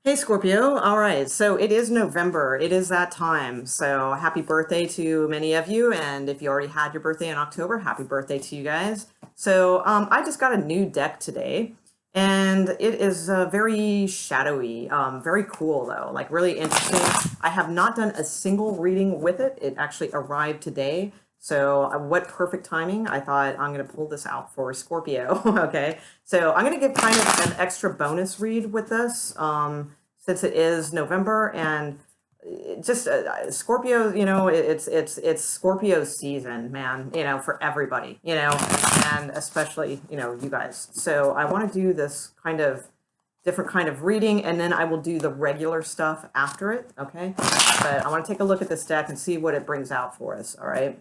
Hey Scorpio, all right, so it is November. It is that time. So happy birthday to many of you. And if you already had your birthday in October, happy birthday to you guys. So I just got a new deck today and it is very shadowy, very cool though, like really interesting. I have not done a single reading with it. It actually arrived today. So what perfect timing. I thought I'm going to pull this out for Scorpio. Okay. So I'm going to give kind of an extra bonus read with this. Since it is November and just Scorpio, it's Scorpio season, man, for everybody, and especially, you guys. So I want to do this kind of different kind of reading, and then I will do the regular stuff after it, okay? But I want to take a look at this deck and see what it brings out for us, all right?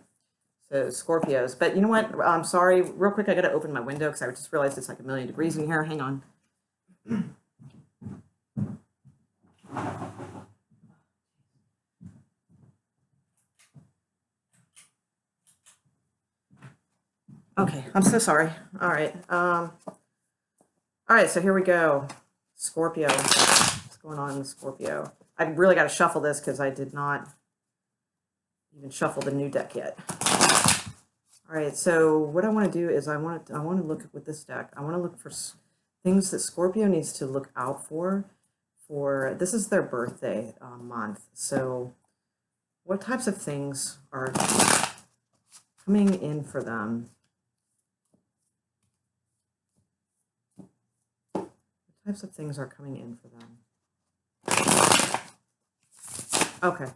So Scorpios, but you know what? I'm sorry, real quick, I got to open my window because I just realized it's like a million degrees in here. Hang on. Okay, I'm so sorry. All right. All right, so here we go. Scorpio. What's going on with Scorpio? I really got to shuffle this because I did not even shuffle the new deck yet. All right, so what I want to do is I want to look with this deck. I want to look for things that Scorpio needs to look out for. This is their birthday month. So what types of things are coming in for them? Types of things are coming in for them. Okay.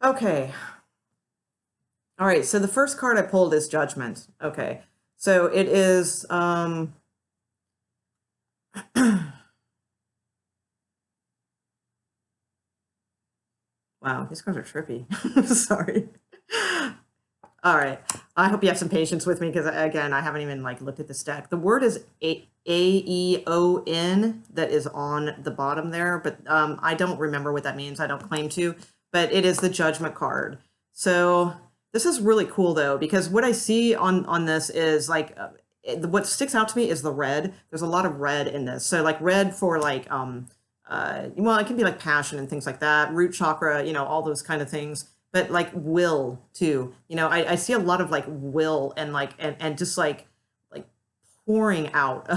Okay. All right, so the first card I pulled is Judgment. Okay. So it is wow, these cards are trippy. Sorry. All right. I hope you have some patience with me because again, I haven't even like looked at this deck. The word is Aeon that is on the bottom there, but I don't remember what that means. I don't claim to, but it is the Judgment card. So this is really cool though, because what I see on this is like what sticks out to me is the red. There's a lot of red in this. So like red for like well, it can be like passion and things like that, root chakra, all those kind of things, but like will too. I see a lot of like will and like and just like pouring out,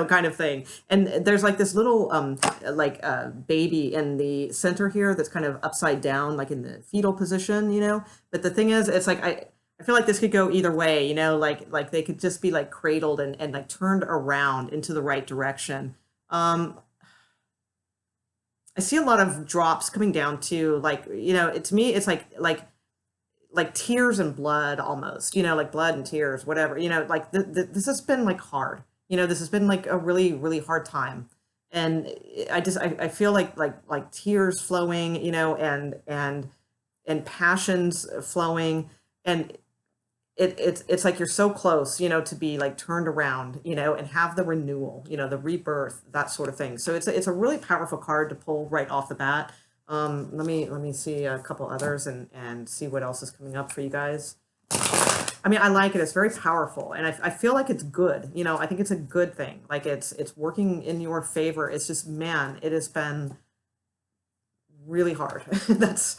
kind of thing. And there's like this little like baby in the center here that's kind of upside down, like in the fetal position. But the thing is, it's like I feel like this could go either way, like they could just be like cradled and like turned around into the right direction. I see a lot of drops coming down to like, to me, it's like tears and blood almost, like blood and tears, whatever, like this has been like hard, this has been like a really, really hard time. And I feel like tears flowing, and passions flowing. And it's like you're so close, to be like turned around, and have the renewal, the rebirth, that sort of thing. So it's a really powerful card to pull right off the bat. Let me see a couple others and see what else is coming up for you guys. I mean, I like it. It's very powerful, and I feel like it's good. I think it's a good thing. Like it's working in your favor. It's just, man, it has been really hard. That's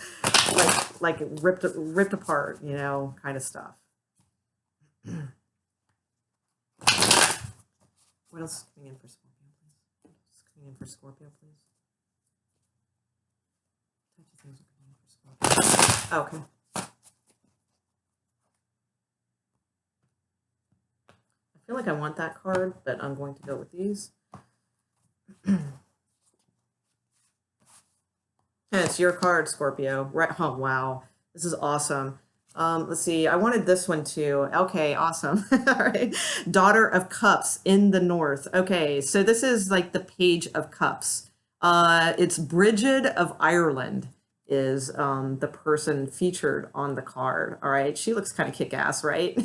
like ripped apart, kind of stuff. What else is coming in for Scorpio, please? What's coming in for Scorpio, please? What types of things are coming in for Scorpio? Okay. I feel like I want that card, but I'm going to go with these. It's your card, Scorpio. Right? Oh, wow. This is awesome. Let's see. I wanted this one too. Okay, awesome. All right. Daughter of Cups in the North. Okay, so this is like the Page of Cups. It's Bridget of Ireland is the person featured on the card. All right. She looks kind of kick-ass, right?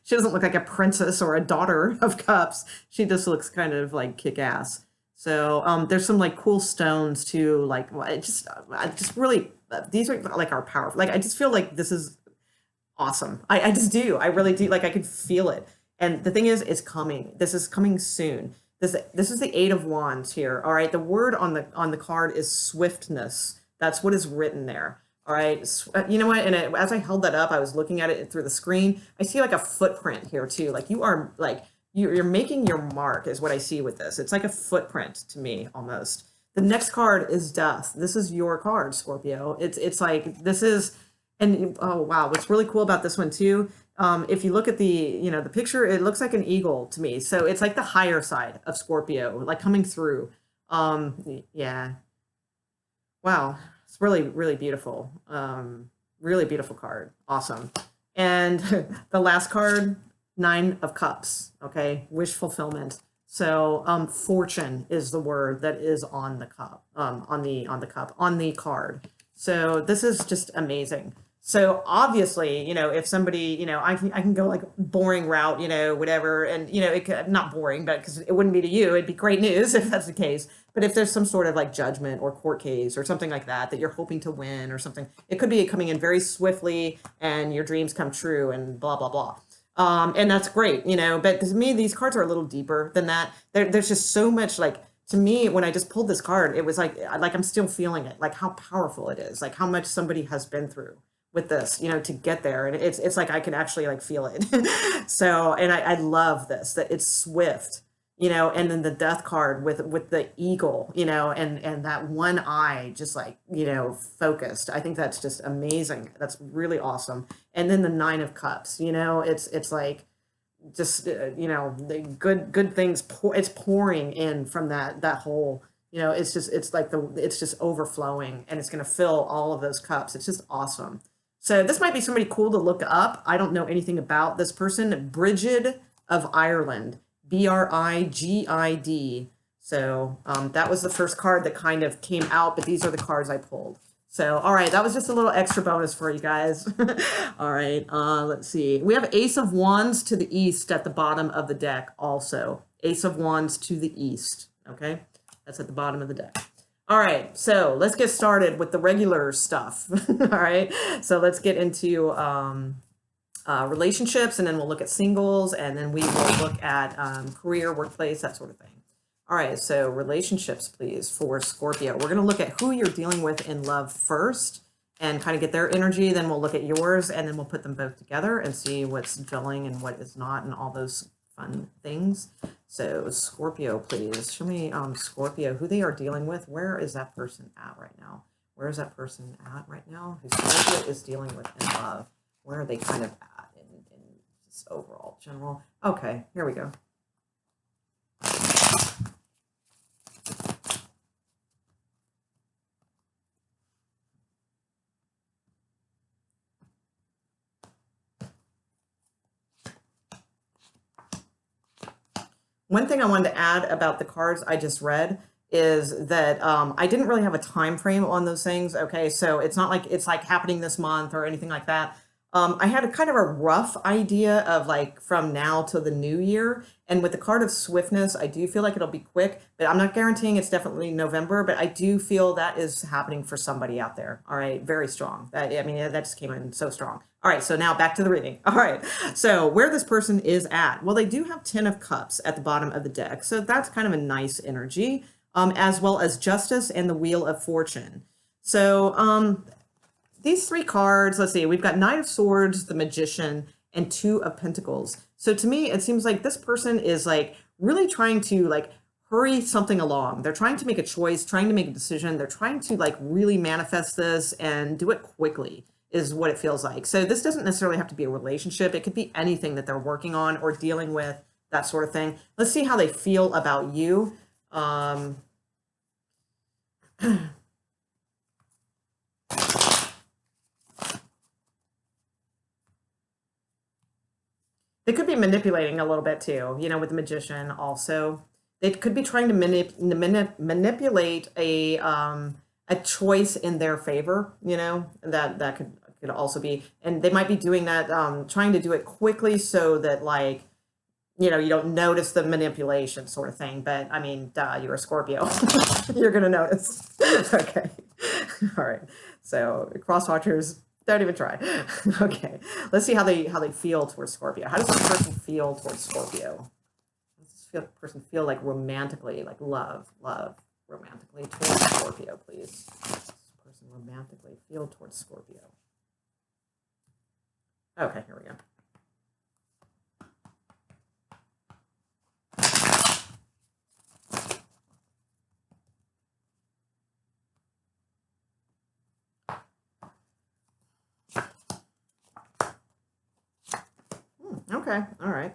She doesn't look like a princess or a daughter of cups. She just looks kind of like kick-ass. So there's some like cool stones too. Like I just really these are like our powerful. Like I just feel like this is Awesome. I just do. I really do. Like I could feel it. And the thing is, it's coming. This is coming soon. This is the Eight of Wands here. All right. The word on the card is swiftness. That's what is written there. All right. You know what? And as I held that up, I was looking at it through the screen. I see like a footprint here too. Like you are like you're making your mark is what I see with this. It's like a footprint to me almost. The next card is Death. This is your card, Scorpio. It's like this is. And oh wow, what's really cool about this one too, if you look at the picture, it looks like an eagle to me. So it's like the higher side of Scorpio, like coming through. Yeah, wow, it's really really beautiful. Really beautiful card, awesome. And the last card, Nine of Cups. Okay, wish fulfillment. So fortune is the word that is on the cup, on the card. So this is just amazing. So obviously, if somebody, I can go like boring route, whatever, and it could, not boring, but because it wouldn't be to you, it'd be great news if that's the case. But if there's some sort of like judgment or court case or something like that you're hoping to win or something, it could be coming in very swiftly and your dreams come true and blah blah blah. And that's great, But to me, these cards are a little deeper than that. There's just so much like. To me, when I just pulled this card, it was like I'm still feeling it, like how powerful it is, like how much somebody has been through with this, to get there. And it's like I can actually like feel it. So, and I love this, that it's swift, and then the Death card with the eagle, and that one eye just like, focused. I think that's just amazing. That's really awesome. And then the Nine of Cups, it's like just the good things it's pouring in from that hole. It's just overflowing, and it's going to fill all of those cups. It's just awesome. So this might be somebody cool to look up. I don't know anything about this person. Brigid of Ireland, Brigid. So that was the first card that kind of came out, but these are the cards I pulled. So, all right, that was just a little extra bonus for you guys. All right, let's see. We have Ace of Wands to the east at the bottom of the deck also. Ace of Wands to the east, okay? That's at the bottom of the deck. All right, so let's get started with the regular stuff. All right, so let's get into relationships, and then we'll look at singles, and then we will look at career, workplace, that sort of thing. All right, so relationships, please, for Scorpio. We're going to look at who you're dealing with in love first and kind of get their energy. Then we'll look at yours, and then we'll put them both together and see what's gelling and what is not and all those fun things. So Scorpio, please, show me Scorpio, who they are dealing with. Where is that person at right now? Where is that person at right now who Scorpio is dealing with in love? Where are they kind of at in just overall general? Okay, here we go. One thing I wanted to add about the cards I just read is that I didn't really have a time frame on those things. Okay, so it's not like it's like happening this month or anything like that. I had a kind of a rough idea of like from now to the new year. And with the card of swiftness, I do feel like it'll be quick, but I'm not guaranteeing it's definitely November, but I do feel that is happening for somebody out there. All right, very strong. I mean, that just came in so strong. All right, so now back to the reading. All right, so where this person is at, well, they do have 10 of Cups at the bottom of the deck. So that's kind of a nice energy, as well as Justice and the Wheel of Fortune. So these three cards, let's see, we've got Knight of Swords, the Magician, and Two of Pentacles. So to me, it seems like this person is like really trying to like hurry something along. They're trying to make a choice, trying to make a decision. They're trying to like really manifest this and do it quickly is what it feels like. So this doesn't necessarily have to be a relationship. It could be anything that they're working on or dealing with, that sort of thing. Let's see how they feel about you. They could be manipulating a little bit too, with the Magician also. They could be trying to manipulate a choice in their favor, that could also be. And they might be doing that, trying to do it quickly so that like, you don't notice the manipulation sort of thing. But I mean, duh, you're a Scorpio. You're going to notice. Okay. All right. So cross watchers, Don't even try. Okay, let's see how they feel towards Scorpio. How does this person feel towards Scorpio? How does this person feel like romantically, like love romantically towards Scorpio, please? This person romantically feel towards Scorpio. Okay, here we go. Okay, all right.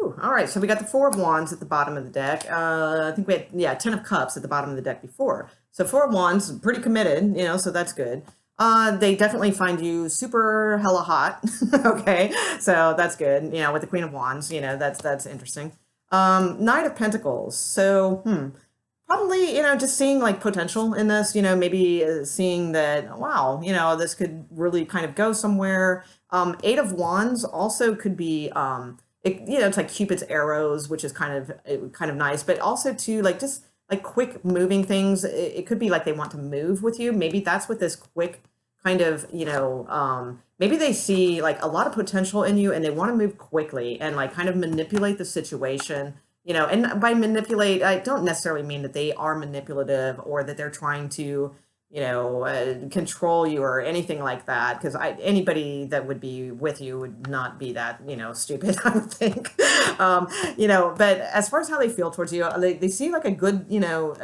Ooh, all right, so we got the Four of Wands at the bottom of the deck. I think we had, yeah, Ten of Cups at the bottom of the deck before. So Four of Wands, pretty committed, you know, so that's good. They definitely find you super hella hot. Okay, so that's good. You know, with the Queen of Wands, you know, that's interesting. Knight of Pentacles. So, probably, you know, just seeing like potential in this, you know, maybe seeing that, wow, you know, this could really kind of go somewhere. Eight of Wands also could be, you know, it's like Cupid's arrows, which is kind of nice, but also too, like just like quick moving things. It could be like they want to move with you. Maybe that's what this quick kind of, you know, maybe they see like a lot of potential in you and they want to move quickly and like kind of manipulate the situation, you know. And by manipulate, I don't necessarily mean that they are manipulative or that they're trying to, you know, control you or anything like that. Because anybody that would be with you would not be that, you know, stupid, I would think. You know, but as far as how they feel towards you, they see like a good, you know,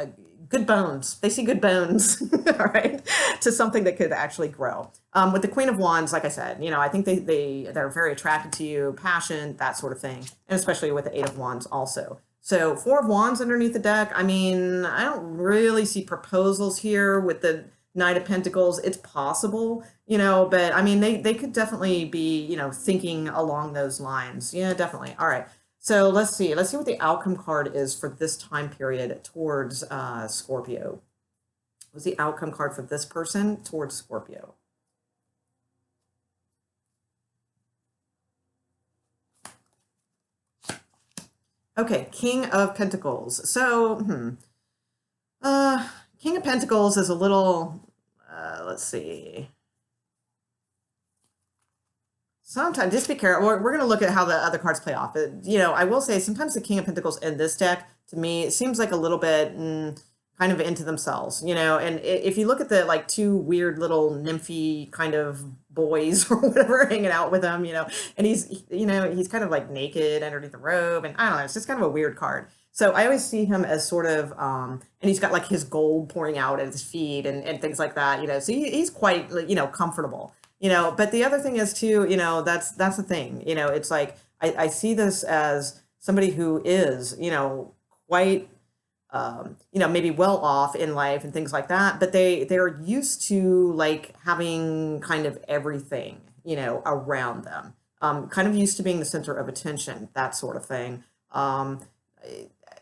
good bones. They see good bones, all right, to something that could actually grow. With the Queen of Wands, like I said, you know, I think they're very attracted to you, passion, that sort of thing, and especially with the Eight of Wands also. So Four of Wands underneath the deck. I mean, I don't really see proposals here with the Knight of Pentacles. It's possible, you know, but I mean, they could definitely be, you know, thinking along those lines. Yeah, definitely. All right. So let's see. Let's see what the outcome card is for this time period towards Scorpio. What's the outcome card for this person towards Scorpio? Okay, King of Pentacles. So, King of Pentacles is a little, let's see. Sometimes, just be careful. We're going to look at how the other cards play off. You know, I will say sometimes the King of Pentacles in this deck, to me, it seems like a little bit kind of into themselves, you know. And if you look at the like two weird little nymphy kind of boys or whatever hanging out with him, you know, and he's, you know, he's kind of like naked underneath the robe. And I don't know, it's just kind of a weird card. So I always see him as sort of, and he's got like his gold pouring out at his feet and things like that, you know. So he's quite, you know, comfortable. You know, but the other thing is too, you know, that's the thing, you know, it's like, I see this as somebody who is, you know, quite, you know, maybe well off in life and things like that, but they're used to like having kind of everything, you know, around them, kind of used to being the center of attention, that sort of thing.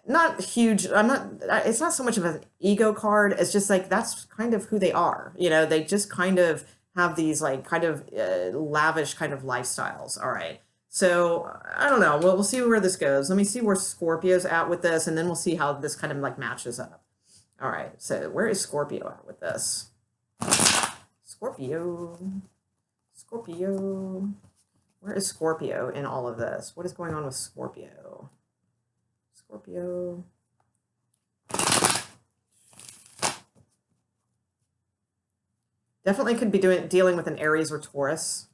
Not huge. It's not so much of an ego card. It's just like, that's kind of who they are. You know, they just kind of have these like kind of lavish kind of lifestyles. All right. So I don't know. We'll see where this goes. Let me see where Scorpio's at with this, and then we'll see how this kind of like matches up. All right. So where is Scorpio at with this? Scorpio. Scorpio. Where is Scorpio in all of this? What is going on with Scorpio? Scorpio. Definitely could be dealing with an Aries or Taurus.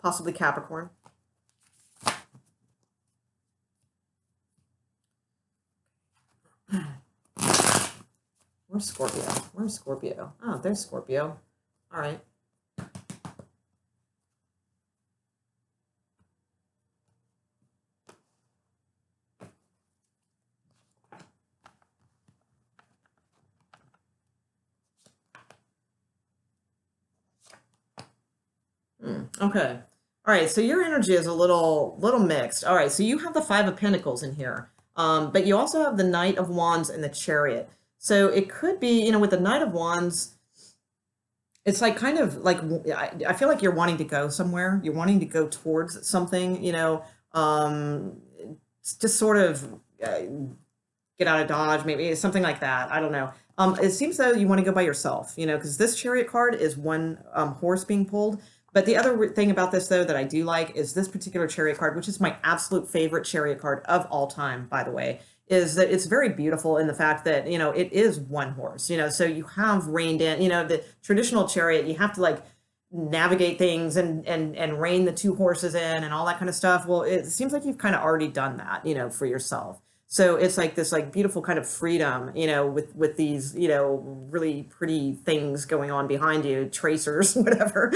Possibly Capricorn. Where's Scorpio? Where's Scorpio? Oh, there's Scorpio. All right. Okay. All right. So your energy is a little mixed. All right. So you have the Five of Pentacles in here, but you also have the Knight of Wands and the Chariot. So it could be, you know, with the Knight of Wands, it's like kind of like I feel like you're wanting to go somewhere. You're wanting to go towards something, you know, just sort of get out of Dodge, maybe something like that. I don't know. It seems though you want to go by yourself, you know, because this chariot card is one horse being pulled. But the other thing about this though that I do like is this particular chariot card, which is my absolute favorite chariot card of all time, by the way, is that it's very beautiful in the fact that, you know, it is one horse, you know, so you have reined in, you know, the traditional chariot, you have to like navigate things and rein the two horses in and all that kind of stuff. Well, it seems like you've kind of already done that, you know, for yourself. So it's like this like beautiful kind of freedom, you know, with these, you know, really pretty things going on behind you, tracers, whatever,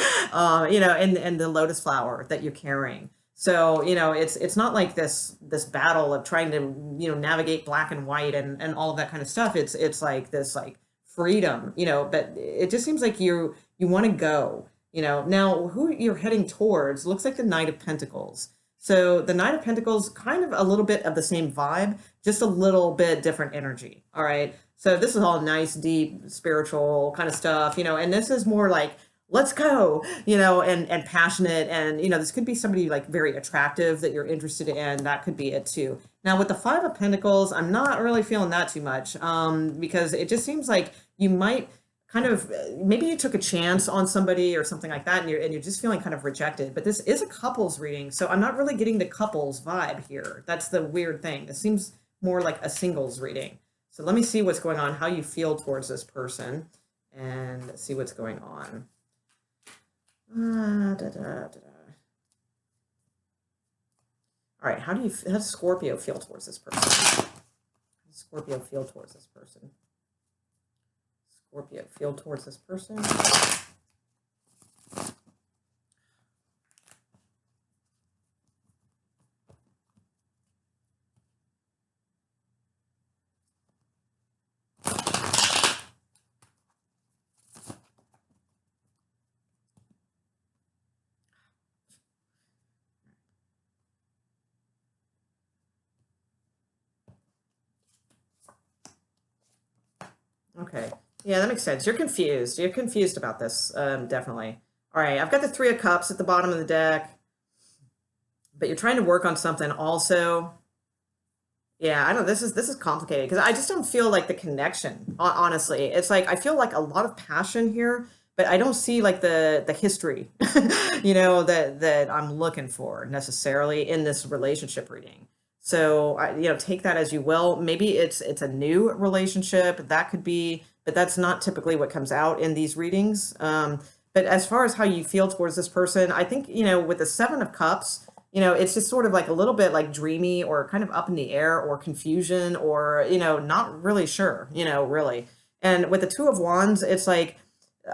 you know, and the lotus flower that you're carrying. So, you know, it's not like this battle of trying to, you know, navigate black and white and all of that kind of stuff. It's like this like freedom, you know, but it just seems like you want to go, you know. Now who you're heading towards looks like the Knight of Pentacles. So the Knight of Pentacles, kind of a little bit of the same vibe, just a little bit different energy. All right. So this is all nice, deep, spiritual kind of stuff, you know, and this is more like, let's go, you know, and passionate. And, you know, this could be somebody like very attractive that you're interested in. That could be it too. Now with the Five of Pentacles, I'm not really feeling that too much because it just seems like you might kind of, maybe you took a chance on somebody or something like that, and you're just feeling kind of rejected. But this is a couples reading, so I'm not really getting the couples vibe here. That's the weird thing. It seems more like a singles reading. So let me see what's going on, how you feel towards this person, and see what's going on. All right, how does Scorpio feel towards this person? How does Scorpio feel towards this person? Scorpio feel towards this person. Okay. Yeah, that makes sense. You're confused. You're confused about this, definitely. All right, I've got the Three of Cups at the bottom of the deck, but you're trying to work on something also. Yeah, I know this is complicated because I just don't feel like the connection, honestly. It's like I feel like a lot of passion here, but I don't see like the history, you know, that I'm looking for necessarily in this relationship reading. So, you know, take that as you will. Maybe it's a new relationship. That could be, but that's not typically what comes out in these readings. But as far as how you feel towards this person, I think, you know, with the Seven of Cups, you know, it's just sort of like a little bit like dreamy or kind of up in the air or confusion or, you know, not really sure, you know, really. And with the Two of Wands, it's like,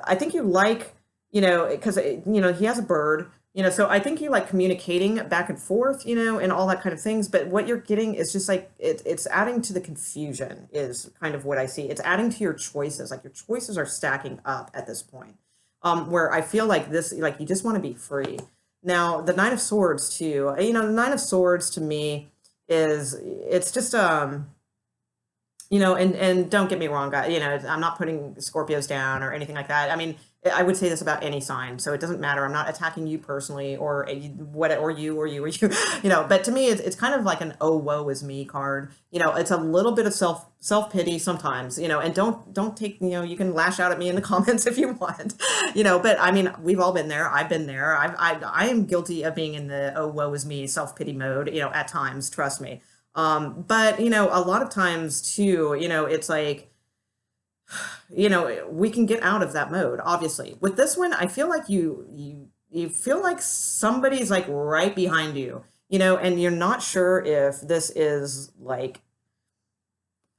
I think you like, you know, because, you know, he has a bird, you know, so I think you like communicating back and forth, you know, and all that kind of things. But what you're getting is just like, it's adding to the confusion is kind of what I see. It's adding to your choices. Like your choices are stacking up at this point, where I feel like this, like you just want to be free. Now, the Nine of Swords too, you know, the Nine of Swords to me is, it's just, you know, and don't get me wrong, guys, you know, I'm not putting Scorpios down or anything like that. I mean, I would say this about any sign, so it doesn't matter. I'm not attacking you personally or what, or you, you know, but to me, it's kind of like an, oh, woe is me card. You know, it's a little bit of self-pity sometimes, you know, and don't take, you know, you can lash out at me in the comments if you want, you know, but I mean, we've all been there. I've been there. I am guilty of being in the, oh, woe is me self-pity mode, you know, at times, trust me. But, you know, a lot of times too, you know, it's like, you know, we can get out of that mode, obviously. With this one, I feel like you feel like somebody's like right behind you, you know, and you're not sure if this is like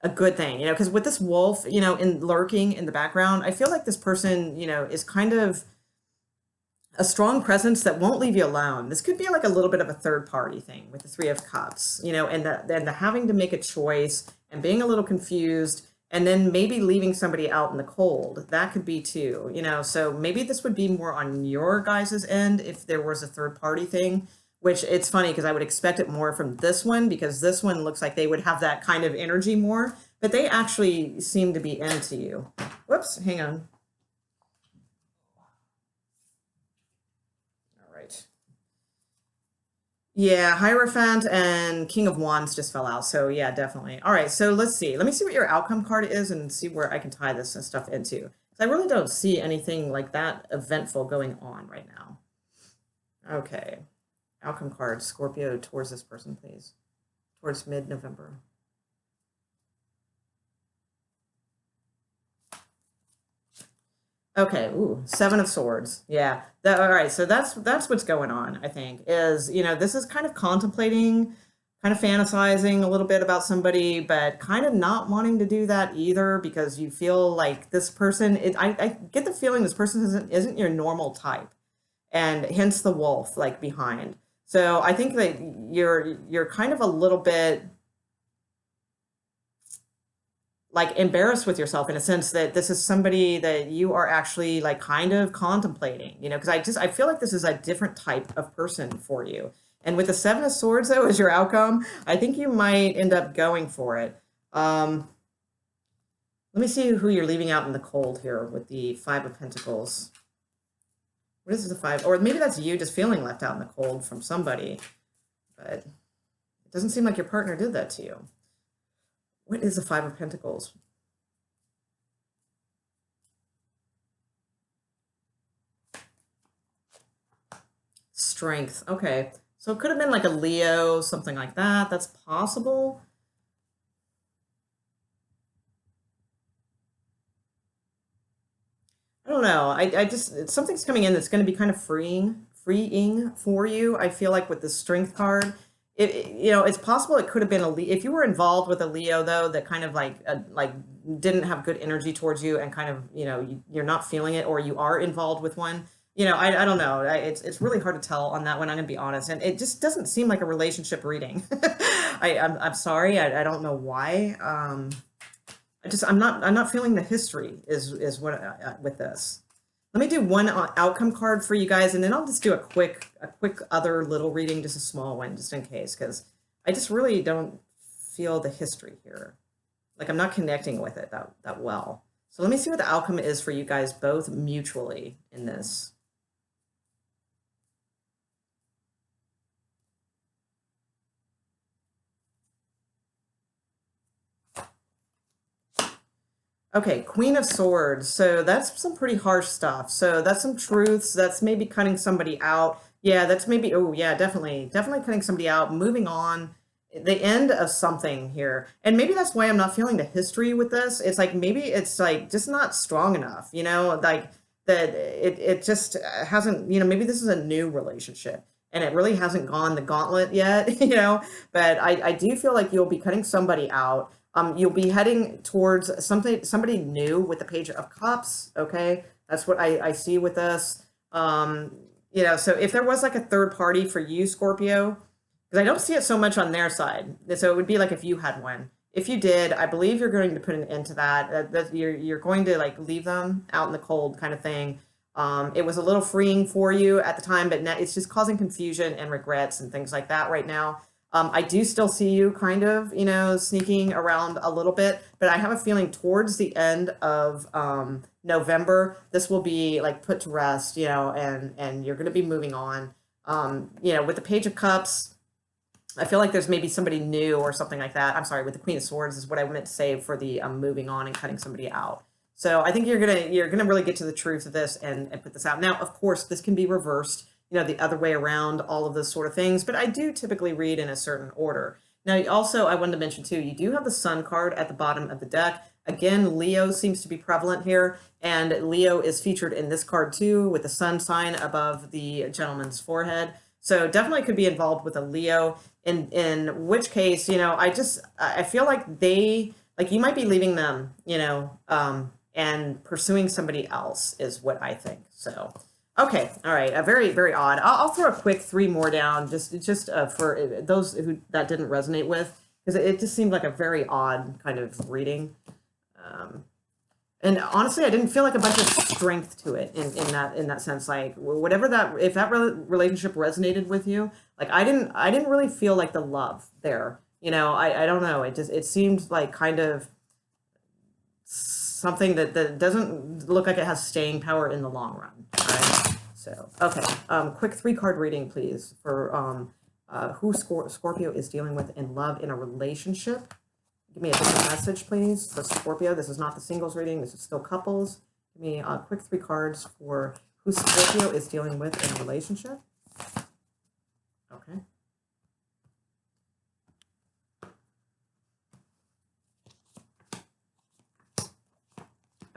a good thing, you know, because with this wolf, you know, in lurking in the background, I feel like this person, you know, is kind of a strong presence that won't leave you alone. This could be like a little bit of a third party thing with the Three of Cups, you know, and the having to make a choice and being a little confused and then maybe leaving somebody out in the cold. That could be too, you know, so maybe this would be more on your guys' end if there was a third party thing, which it's funny because I would expect it more from this one because this one looks like they would have that kind of energy more, but they actually seem to be into you. Whoops, hang on. All right. Yeah, Hierophant and King of Wands just fell out. So yeah, definitely. All right, so let's see. Let me see what your outcome card is and see where I can tie this and stuff into. 'Cause I really don't see anything like that eventful going on right now. Okay. Outcome card, Scorpio towards this person, please. Towards mid-November. Okay, ooh, Seven of Swords. Yeah. All right, so that's what's going on, I think, is, this is kind of contemplating, kind of fantasizing a little bit about somebody, but kind of not wanting to do that either because you feel like this person, I get the feeling this person isn't your normal type, and hence the wolf like behind. So I think that you're kind of a little bit like embarrassed with yourself in a sense that this is somebody that you are actually like kind of contemplating, because I feel like this is a different type of person for you. And with the Seven of Swords though as your outcome, I think you might end up going for it. Let me see who you're leaving out in the cold here with the Five of Pentacles. What is the five? Or maybe that's you just feeling left out in the cold from somebody, but it doesn't seem like your partner did that to you. What is the Five of Pentacles? Strength. Okay. So it could have been like a Leo, something like that. That's possible. I don't know. I just, something's coming in that's going to be kind of freeing for you. I feel like with the strength card, it's possible it could have been a Leo. If you were involved with a Leo though, that kind of like didn't have good energy towards you and kind of, you're not feeling it, or you are involved with one. I don't know. It's really hard to tell on that one. I'm gonna be honest, and it just doesn't seem like a relationship reading. I'm sorry. I don't know why. I'm not feeling the history is what with this. Let me do one outcome card for you guys, and then I'll just do a quick other little reading, just a small one, just in case, because I just really don't feel the history here. Like I'm not connecting with it that well. So let me see what the outcome is for you guys both mutually in this. Okay, Queen of Swords. So that's some pretty harsh stuff. So that's some truths. That's maybe cutting somebody out. Yeah, that's maybe, oh yeah, definitely cutting somebody out, moving on, the end of something here. And maybe that's why I'm not feeling the history with this. It's like, maybe it's like just not strong enough, like that it just hasn't, maybe this is a new relationship and it really hasn't gone the gauntlet yet, but I do feel like you'll be cutting somebody out. You'll be heading towards somebody new with the Page of Cups. Okay, that's what I see with this. So if there was like a third party for you, Scorpio, because I don't see it so much on their side. So it would be like if you had one. If you did, I believe you're going to put an end to that. That you're going to like leave them out in the cold kind of thing. It was a little freeing for you at the time, but now it's just causing confusion and regrets and things like that right now. I do still see you kind of, sneaking around a little bit, but I have a feeling towards the end of November, this will be like put to rest, and you're going to be moving on. With the Page of Cups, I feel like there's maybe somebody new or something like that. I'm sorry, with the Queen of Swords is what I meant to say for the moving on and cutting somebody out. So I think you're gonna really get to the truth of this and put this out. Now, of course, this can be reversed, the other way around, all of those sort of things, but I do typically read in a certain order. Now, also, I wanted to mention too, you do have the Sun card at the bottom of the deck. Again, Leo seems to be prevalent here, and Leo is featured in this card too, with the Sun sign above the gentleman's forehead. So definitely could be involved with a Leo, in which case, I feel like you might be leaving them, and pursuing somebody else is what I think. So, okay, all right, a very, very odd. I'll throw a quick three more down, just for those who that didn't resonate with, because it just seemed like a very odd kind of reading. And honestly, I didn't feel like a bunch of strength to it in that sense. Like whatever if that relationship resonated with you, like I didn't really feel like the love there. I don't know. It seemed like kind of something that doesn't look like it has staying power in the long run. Right? So okay, quick 3-card reading, please, for who Scorpio is dealing with in love in a relationship. Give me a different message, please, for Scorpio. This is not the singles reading. This is still couples. Give me a quick 3 cards for who Scorpio is dealing with in a relationship. Okay.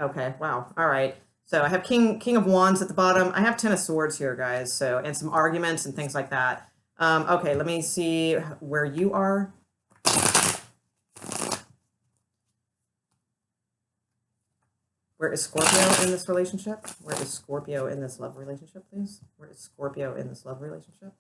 Okay, wow. All right. So I have King of Wands at the bottom. I have Ten of Swords here, guys. So, and some arguments and things like that. Okay, let me see where you are. Where is Scorpio in this relationship? Where is Scorpio in this love relationship, please? Where is Scorpio in this love relationship?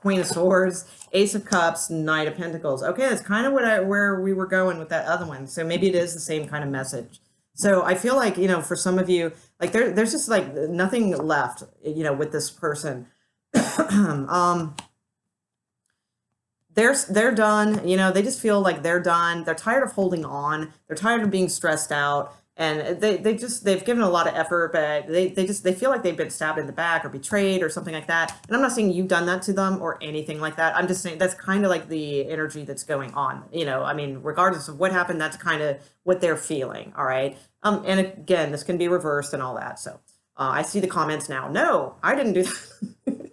Queen of Swords, Ace of Cups, Knight of Pentacles. Okay, that's kind of where we were going with that other one. So maybe it is the same kind of message. So I feel like, you know, for some of you, like there's just like nothing left, you know, with this person. They're done, you know, they just feel like they're done. They're tired of holding on. They're tired of being stressed out. And they've given a lot of effort, but they feel like they've been stabbed in the back or betrayed or something like that. And I'm not saying you've done that to them or anything like that. I'm just saying that's kind of like the energy that's going on. You know, I mean, regardless of what happened, that's kind of what they're feeling. All right. And again, this can be reversed and all that. So I see the comments now. No, I didn't do that.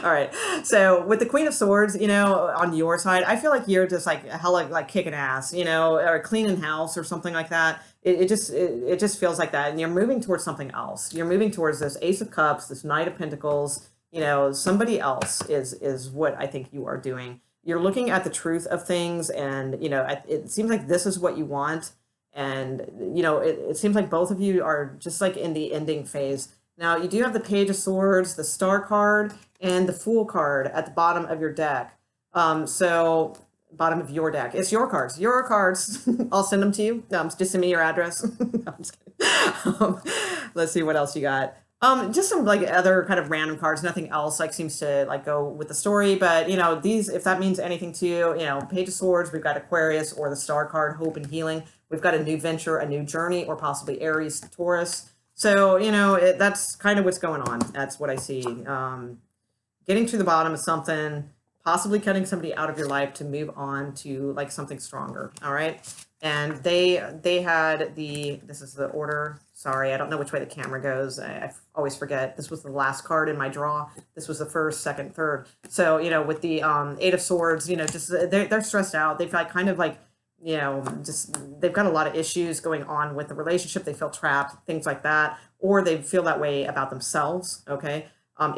All right. So with the Queen of Swords, you know, on your side, I feel like you're just like hella like kicking ass, you know, or cleaning house or something like that. It just feels like that. And you're moving towards something else. You're moving towards this Ace of Cups, this Knight of Pentacles, you know, somebody else is what I think you are doing. You're looking at the truth of things, and, you know, it seems like this is what you want. And, you know, it seems like both of you are just like in the ending phase. Now, you do have the Page of Swords, the Star card, and the Fool card at the bottom of your deck. So bottom of your deck. It's your cards. Your cards. I'll send them to you. Just send me your address. No, I'm just kidding. Let's see what else you got. Just some like other kind of random cards. Nothing else like seems to like go with the story. But, you know, these, if that means anything to you, you know, Page of Swords, we've got Aquarius, or the Star card, Hope and Healing. We've got a new venture, a new journey, or possibly Aries, Taurus. So, you know, that's kind of what's going on. That's what I see. Getting to the bottom of something, possibly cutting somebody out of your life to move on to like something stronger. All right. And they had this is the order. Sorry, I don't know which way the camera goes. I always forget. This was the last card in my draw. This was the first, second, third. So, you know, with the 8 of Swords, you know, just they're stressed out. They've got kind of like, you know, just they've got a lot of issues going on with the relationship. They feel trapped, things like that, or they feel that way about themselves. Okay.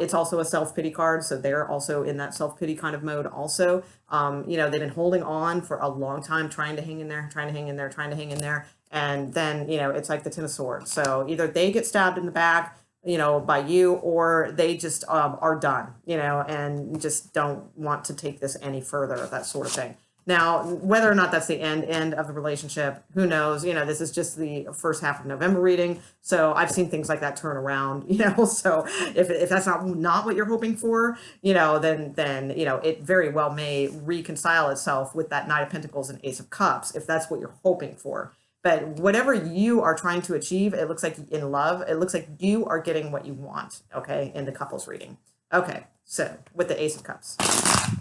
It's also a self-pity card, so they're also in that self-pity kind of mode also. You know, they've been holding on for a long time, trying to hang in there, trying to hang in there, trying to hang in there. And then, you know, it's like the Ten of Swords. So either they get stabbed in the back, you know, by you, or they just are done, you know, and just don't want to take this any further, that sort of thing. Now, whether or not that's the end of the relationship, who knows? You know, this is just the first half of November reading. So I've seen things like that turn around, you know, so if that's not what you're hoping for, you know, then, you know, it very well may reconcile itself with that Knight of Pentacles and Ace of Cups, if that's what you're hoping for. But whatever you are trying to achieve, it looks like in love, it looks like you are getting what you want, okay, in the couples reading. Okay, so with the Ace of Cups.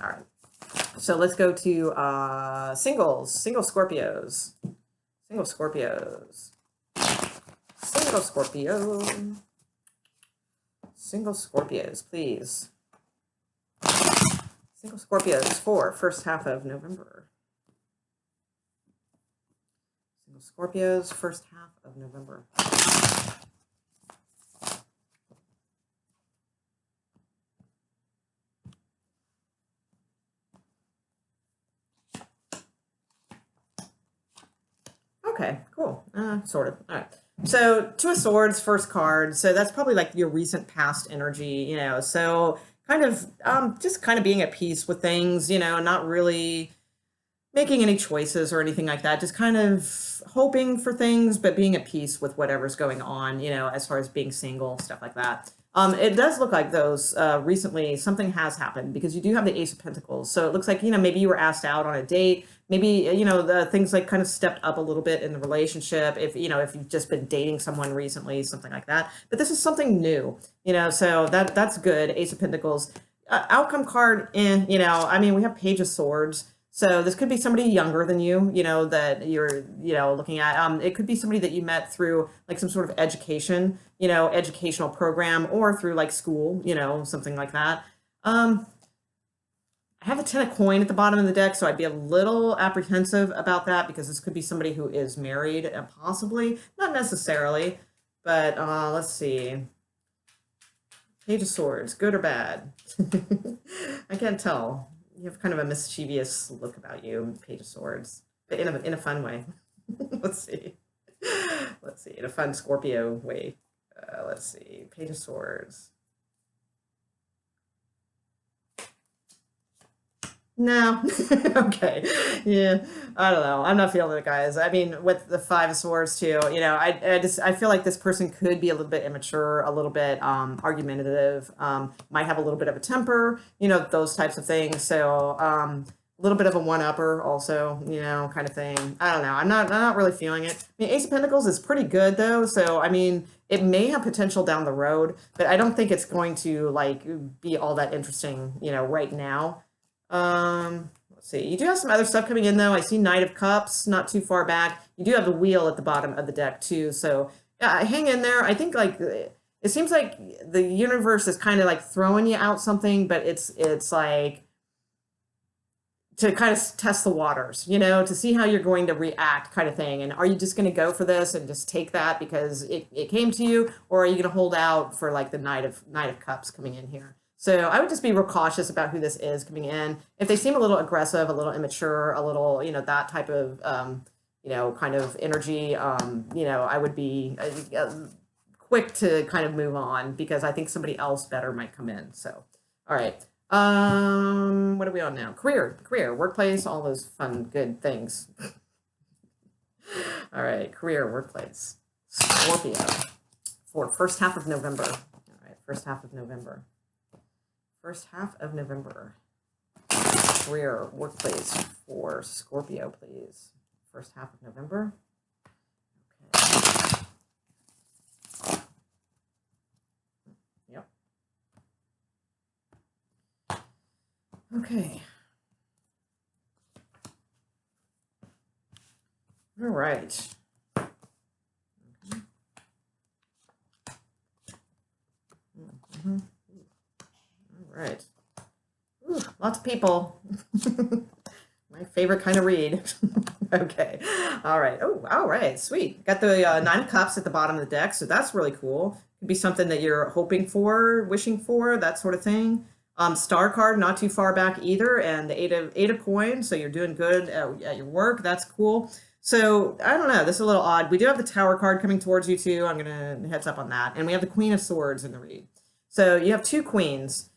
All right. So let's go to single Scorpios. Single Scorpios. Single Scorpio. Single Scorpios, please. Single Scorpios for first half of November. Single Scorpios, first half of November. Okay, cool. Sort of. All right. So Two of Swords, first card. So that's probably like your recent past energy, you know. So kind of just kind of being at peace with things, you know, not really making any choices or anything like that. Just kind of hoping for things, but being at peace with whatever's going on, you know, as far as being single, stuff like that. It does look like those recently something has happened because you do have the Ace of Pentacles. So it looks like, maybe you were asked out on a date. Maybe, the things like kind of stepped up a little bit in the relationship. If, if you've just been dating someone recently, something like that. But this is something new, so that's good. Ace of Pentacles. Outcome card, I mean, we have Page of Swords. So this could be somebody younger than you, that you're, looking at. It could be somebody that you met through like some sort of education, educational program, or through like school, something like that. I have a 10 of coin at the bottom of the deck, so I'd be a little apprehensive about that because this could be somebody who is married, possibly, not necessarily, but let's see. Page of Swords, good or bad? I can't tell. You have kind of a mischievous look about you, Page of Swords, but in a fun way. Let's see. Let's see, in a fun Scorpio way. Let's see, Page of Swords. No. Okay. Yeah. I don't know. I'm not feeling it, guys. I mean, with the Five of Swords too, I feel like this person could be a little bit immature, a little bit argumentative, might have a little bit of a temper, those types of things. So a little bit of a one-upper also, kind of thing. I don't know. I'm not really feeling it. I mean, Ace of Pentacles is pretty good though. So I mean, it may have potential down the road, but I don't think it's going to like be all that interesting, right now. Let's see. You do have some other stuff coming in though. I see Knight of Cups not too far back. You do have the Wheel at the bottom of the deck too. So yeah, hang in there. I think like it seems like the universe is kind of like throwing you out something, but it's like to kind of test the waters, to see how you're going to react kind of thing. And are you just going to go for this and just take that because it came to you, or are you going to hold out for like the Knight of Cups coming in here? So I would just be real cautious about who this is coming in. If they seem a little aggressive, a little immature, a little, that type of, kind of energy, I would be quick to kind of move on because I think somebody else better might come in. So, all right. What are we on now? Career, workplace, all those fun, good things. All right. Career, workplace, Scorpio for first half of November. All right. First half of November. First half of November. Career, workplace for Scorpio, please. First half of November. Okay. Yep. Okay. All right. Mm-hmm. Right. Ooh, lots of people. My favorite kind of read. Okay. All right. Oh, all right. Sweet. Got the Nine of Cups at the bottom of the deck, so that's really cool. Could be something that you're hoping for, wishing for, that sort of thing. Star card, not too far back either, and the Eight of Coins, so you're doing good at your work. That's cool. So, I don't know. This is a little odd. We do have the Tower card coming towards you, too. I'm going to heads up on that. And we have the Queen of Swords in the read. So, you have two queens.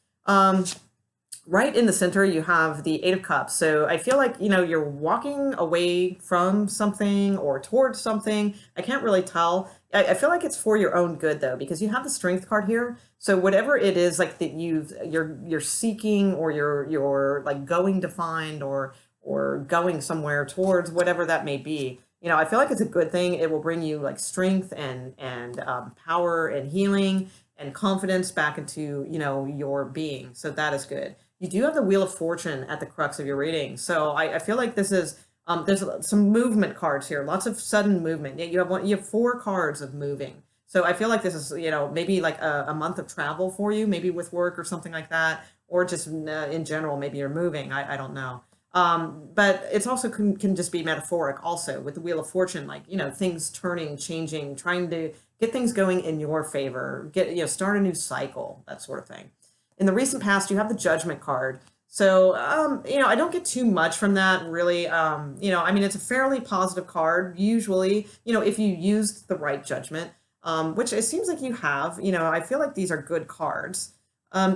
Right in the center, you have the Eight of Cups. So I feel like, you're walking away from something or towards something. I can't really tell. I feel like it's for your own good though, because you have the Strength card here. So whatever it is like that you're seeking, or you're like going to find, or going somewhere towards, whatever that may be, I feel like it's a good thing. It will bring you like strength and power and healing and confidence back into, your being. So that is good. You do have the Wheel of Fortune at the crux of your reading. So I feel like this is, there's some movement cards here, lots of sudden movement. You have 4 cards of moving. So I feel like this is, maybe like a month of travel for you, maybe with work or something like that, or just in general, maybe you're moving. I don't know. But it's also can just be metaphoric also with the Wheel of Fortune, like, things turning, changing, trying to get things going in your favor, start a new cycle, that sort of thing. In the recent past, you have the Judgment card. So, I don't get too much from that, really. I mean, it's a fairly positive card, usually, if you used the right judgment, which it seems like you have. I feel like these are good cards.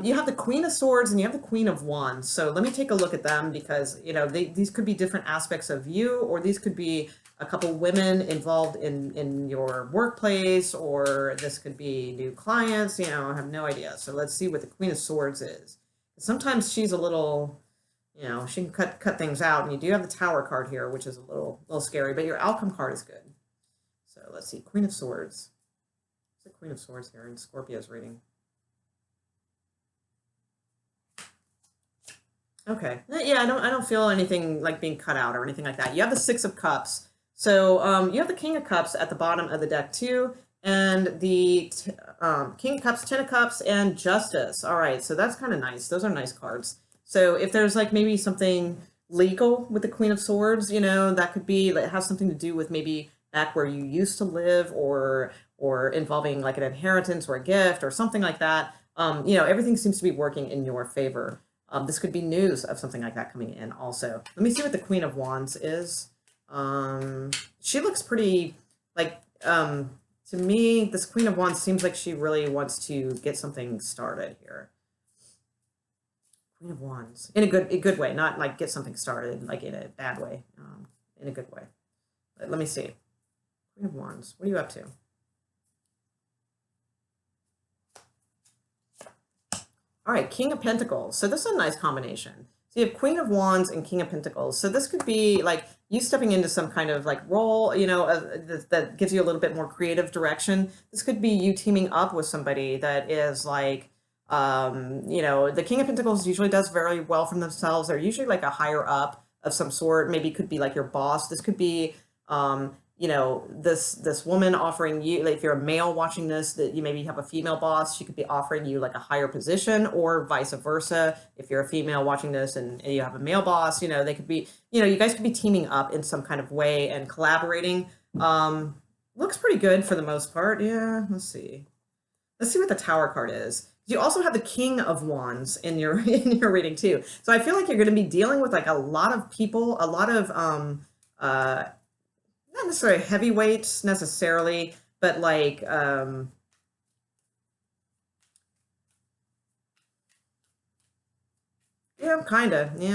You have the Queen of Swords and you have the Queen of Wands. So let me take a look at them because, these could be different aspects of you, or these could be a couple women involved in your workplace, or this could be new clients, I have no idea. So let's see what the Queen of Swords is. Sometimes she's a little, she can cut things out, and you do have the Tower card here, which is a little scary, but your outcome card is good. So let's see, Queen of Swords. What's the Queen of Swords here in Scorpio's reading? Okay. Yeah, I don't feel anything like being cut out or anything like that. You have the Six of Cups. So you have the King of Cups at the bottom of the deck too, and the King of Cups, Ten of Cups, and Justice. All right, so that's kind of nice. Those are nice cards. So if there's like maybe something legal with the Queen of Swords, that could be, that has something to do with maybe back where you used to live, or involving like an inheritance or a gift or something like that. Everything seems to be working in your favor. This could be news of something like that coming in also. Let me see what the Queen of Wands is. She looks pretty, like, to me, this Queen of Wands seems like she really wants to get something started here. Queen of Wands. In a good way, not like get something started, like in a bad way, in a good way. But let me see. Queen of Wands, what are you up to? All right, King of Pentacles. So this is a nice combination. So you have Queen of Wands and King of Pentacles. So this could be like you stepping into some kind of like role, that gives you a little bit more creative direction. This could be you teaming up with somebody that is like, the King of Pentacles usually does very well for themselves. They're usually like a higher up of some sort. Maybe could be like your boss. This could be, this woman offering you, like if you're a male watching this, that you maybe have a female boss, she could be offering you like a higher position, or vice versa. If you're a female watching this and you have a male boss, they could be, you guys could be teaming up in some kind of way and collaborating. Looks pretty good for the most part. Yeah, let's see what the Tower card is. You also have the King of Wands in your reading too. So I feel like you're going to be dealing with like a lot of people, a lot of not necessarily heavyweights necessarily, but like yeah,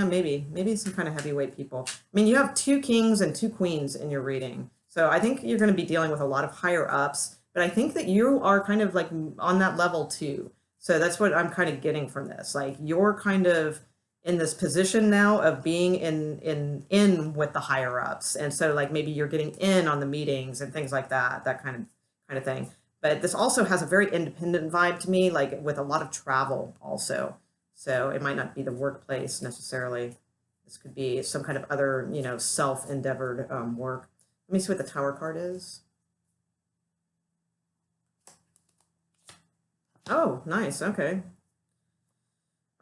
maybe some kind of heavyweight people. I mean, you have two kings and two queens in your reading, so I think you're going to be dealing with a lot of higher ups, but I think that you are kind of like on that level too. So that's what I'm kind of getting from this. Like you're kind of in this position now of being in with the higher ups, and so like maybe you're getting in on the meetings and things like that kind of thing. But this also has a very independent vibe to me, like with a lot of travel also. So it might not be the workplace necessarily. This could be some kind of other, self-endeavored work. Let me see what the Tower card is. Oh, nice. Okay.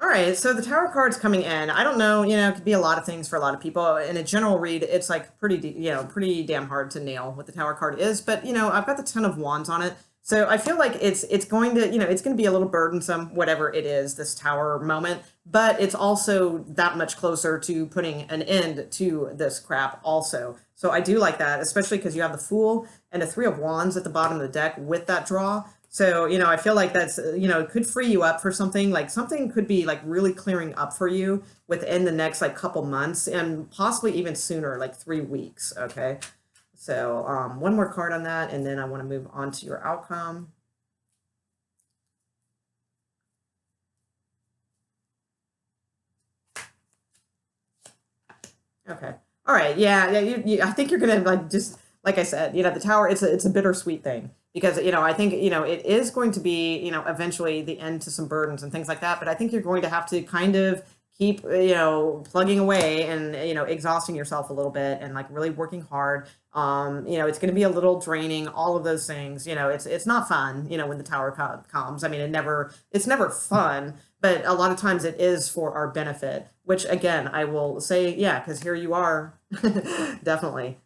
All right, so the Tower card's coming in. I don't know, it could be a lot of things for a lot of people. In a general read, it's like pretty damn hard to nail what the Tower card is. But, I've got the Ten of Wands on it. So I feel like it's going to, it's going to be a little burdensome, whatever it is, this Tower moment. But it's also that much closer to putting an end to this crap also. So I do like that, especially because you have the Fool and the Three of Wands at the bottom of the deck with that draw. So, I feel like that's, it could free you up for something, like something could be like really clearing up for you within the next like couple months, and possibly even sooner, like 3 weeks. Okay. So one more card on that, and then I want to move on to your outcome. Okay. All right. Yeah. I think you're going to like, just like I said, the Tower, it's a bittersweet thing. Because, I think, it is going to be, eventually the end to some burdens and things like that. But I think you're going to have to kind of keep, plugging away and, exhausting yourself a little bit and like really working hard. It's going to be a little draining, all of those things. It's not fun, when the Tower comes. I mean, it's never fun, but a lot of times it is for our benefit, which again, I will say, yeah, because here you are, definitely.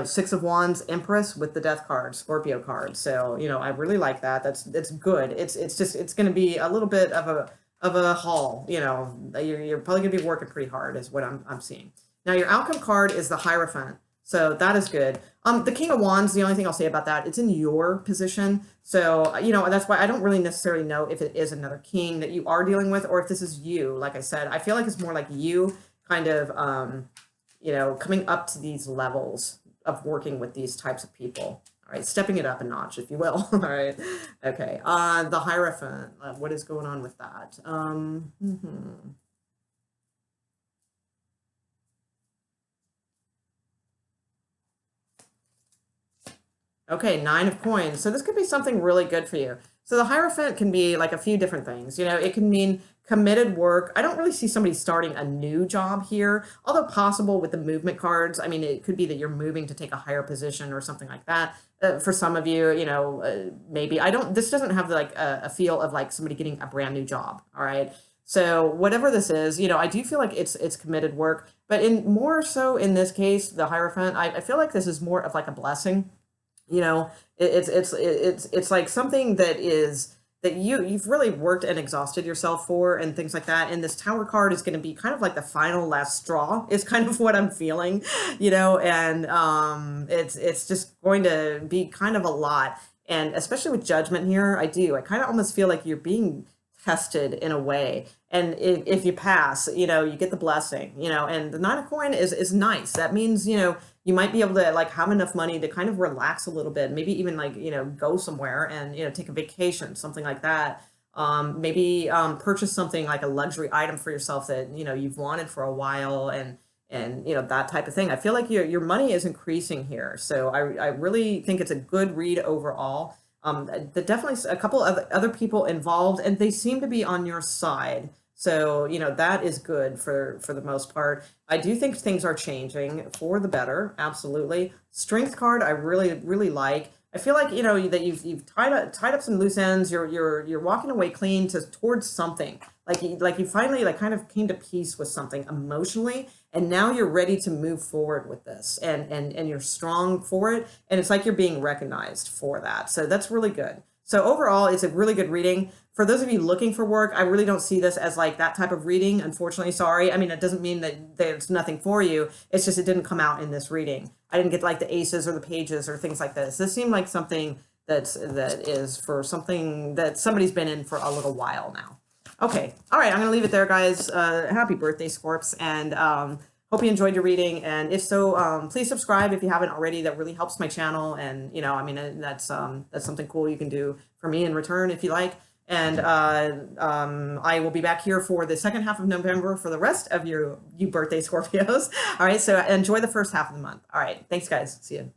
Six of Wands, Empress with the Death card, Scorpio card. So, I really like that. That's good. It's going to be a little bit of a haul. You're probably going to be working pretty hard is what I'm seeing. Now your outcome card is the Hierophant. So that is good. The King of Wands, the only thing I'll say about that, it's in your position. So, that's why I don't really necessarily know if it is another king that you are dealing with, or if this is you. Like I said, I feel like it's more like you kind of, coming up to these levels of working with these types of people. All right, stepping it up a notch, if you will. All right. Okay. The Hierophant, what is going on with that? Okay, 9 of coins. So this could be something really good for you. So the Hierophant can be like a few different things. It can mean committed work. I don't really see somebody starting a new job here, although possible with the movement cards. I mean, it could be that you're moving to take a higher position or something like that. For some of you, maybe this doesn't have like a feel of like somebody getting a brand new job. All right. So whatever this is, I do feel like it's committed work, but more so in this case, the Hierophant, I feel like this is more of like a blessing. It's like something that you've really worked and exhausted yourself for and things like that. And this Tower card is going to be kind of like the final last straw is kind of what I'm feeling, and it's just going to be kind of a lot. And especially with Judgment here, I kind of almost feel like you're being tested in a way. And if you pass, you get the blessing, and the 9 of coin is nice. That means, you might be able to like have enough money to kind of relax a little bit, maybe even like, go somewhere and, take a vacation, something like that. Maybe purchase something like a luxury item for yourself that, you've wanted for a while and that type of thing. I feel like your money is increasing here. So I really think it's a good read overall. Definitely a couple of other people involved, and they seem to be on your side. So, that is good for the most part. I do think things are changing for the better. Absolutely. Strength card, I really, really like. I feel like, that you've tied up some loose ends. You're walking away clean towards something. Like you finally like kind of came to peace with something emotionally, and now you're ready to move forward with this, and you're strong for it, and it's like you're being recognized for that. So that's really good. So overall, it's a really good reading. For those of you looking for work, I really don't see this as like that type of reading, unfortunately. Sorry. I mean, it doesn't mean that there's nothing for you. It's just it didn't come out in this reading. I didn't get like the aces or the pages or things like this. This seemed like something that is for something that somebody's been in for a little while now. Okay. All right. I'm going to leave it there, guys. Happy birthday, Scorps. And hope you enjoyed your reading. And if so, please subscribe if you haven't already. That really helps my channel. And, that's something cool you can do for me in return if you like. And I will be back here for the second half of November for the rest of you birthday Scorpios. All right. So enjoy the first half of the month. All right. Thanks, guys. See you.